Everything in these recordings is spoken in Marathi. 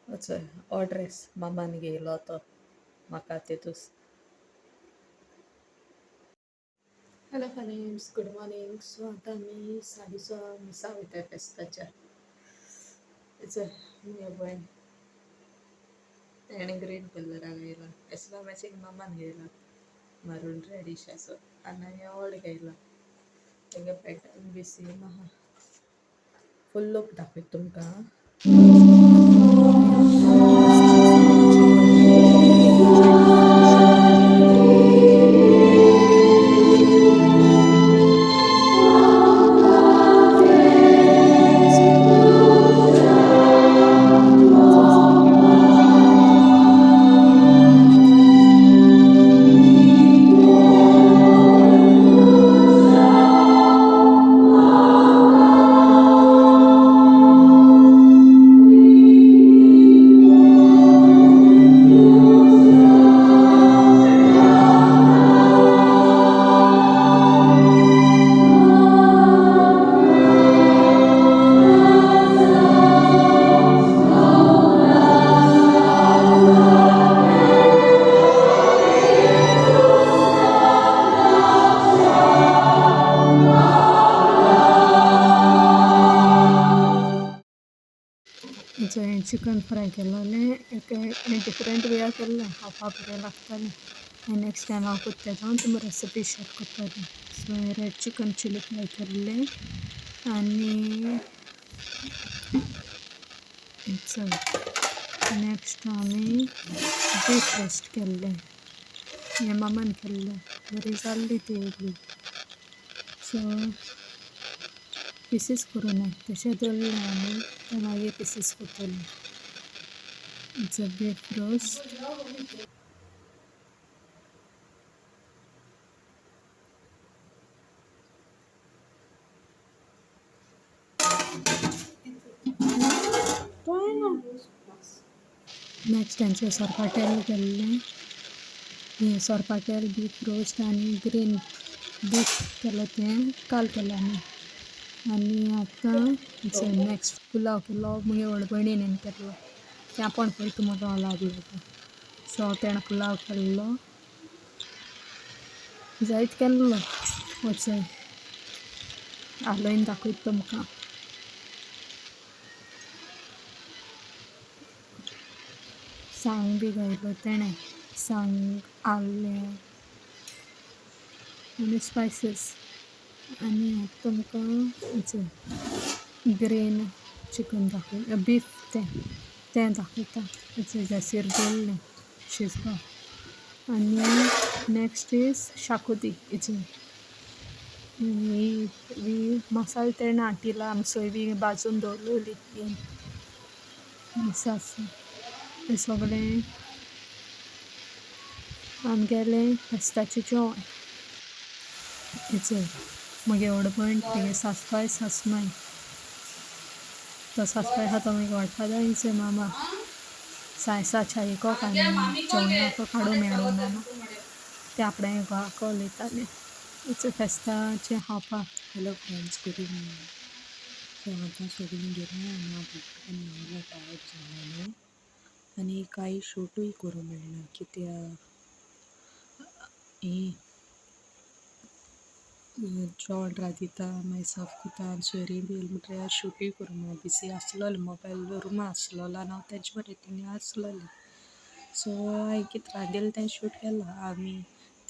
अच्छा, हो ड्रेस मामान घेयलो तो म्हाका तेतूस. Hello friends, good morning. So आता आम्ही 6:30 मिसा वयता फेस्ताच्या. चल मुगे भयण तेणे ग्रीन कलराक घेयला. एसला मॅचिंग मामान घेयला मारून रेडीश असो. आनी हांवें ऑड घेयला. तेंगे पॅटर्न बी सेम आहा. फुल लूक दाखयत तुमकां. जे चिकन फ्राय केल्लें एक डिफरंट वेया केल्लें खावपा बरें लागतालें. आनी नेक्स्ट टायम हांव कोत्ता जावन तुमी रेसिपी शेअर कोत्तालें. So red chicken chilli fry केल्लें आनी चल नेक्स्ट आमी बीफ रोस्ट केल्लें. हें मामान केल्लें. बरी जाल्ली ती येयली. सो पिसीस करूं ना तशें दवरलें आनी ते मागीर पिसीस करतलीं. It's a beef roast. Next तेंचें सोरपाटेल केल्लें. हें सोरपाटेल बीफ रोस्ट आनी ग्रीन बीफ केलो तें काल केलें आनी आतां नेक्स्ट पुलाव केलो मुगे व्हड भयणीन केल्लो. तें आपूण पळयता म्हणून लागलो तो. सो तेणें पुलाव केल्लो जायत केल्लो. वचय हालोयन दाखयता तुमकां. सांग बी घायलो तेणें. सांग, आलें आनी स्पायसीस. आनी आतां तुमकां ग्रीन चिकन दाखय बीफ तें दाखयता. गॅसीर दवरलें शिजपाक. आनी नेक्स्ट इज शाकोती. वी मसालो तेणें हाडिल्लो आमी सोय बी भाजून दवरलेली. मिसास हें सगळें आमगेलें फेस्ताचें जेवण. मुगे व्हड भयण तेगे सासपाय सासमाय. तो सासपाय आहा तो मुगे व्हड फादर मामा. सायसा चायेको जेवणाको काडूं मेळूना ते आपणें घोवाको उलयतालें. फेस्ताचें खावपाक. Hello friends, good evening. So आतां सगळीं गेलीं आनी हांव न्हावलें टायर्ड जालें आनी कांय शूटूय करूं मेळना कित्याक जेवण रांदिता मागीर साफ कोत्ता आनी सोयरीं बी येयलीं म्हणटरी शूटूय करूं मेळना. बिजी आसलोलें मोबायल रुमा आसलोलो आनी हांव तेंचे बरें थिंगा आसलोलें. सो हांवें कितें रांदिल्लें तें शूट केलां. आमी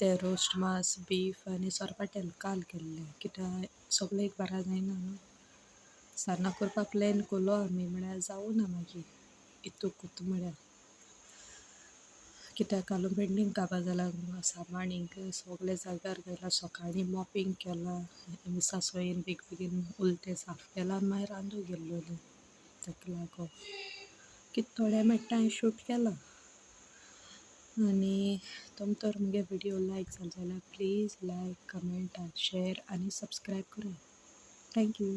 तें रोस्ट मास बीफ आनी सोरपाटेल काल केल्लें कित्याक सगळें एक बारा जायना न्हू. सान्नां करपा प्लॅन केलो आमी म्हळ्यार जावुना मागीर इतू कोत्ता म्हळ्यार. कित्याक कालू पेंडींग काबार जालां सामाणीक सगळे जाग्यार घायला. सकाळीं मॉपींग केलां. मिसा सोयेन बेग बेगीन उलटें साफ केलां आनी मागीर रांदूं गेल्लोलीं. ताका लागून कितें थोड्या मेट्टा हांवें शूट केलां. आनी तुम तर मुगे व्हिडिओ लायक जालो जाल्यार प्लीज लायक, कमेंट, शेअर आनी सबस्क्रायब करात. थँक्यू.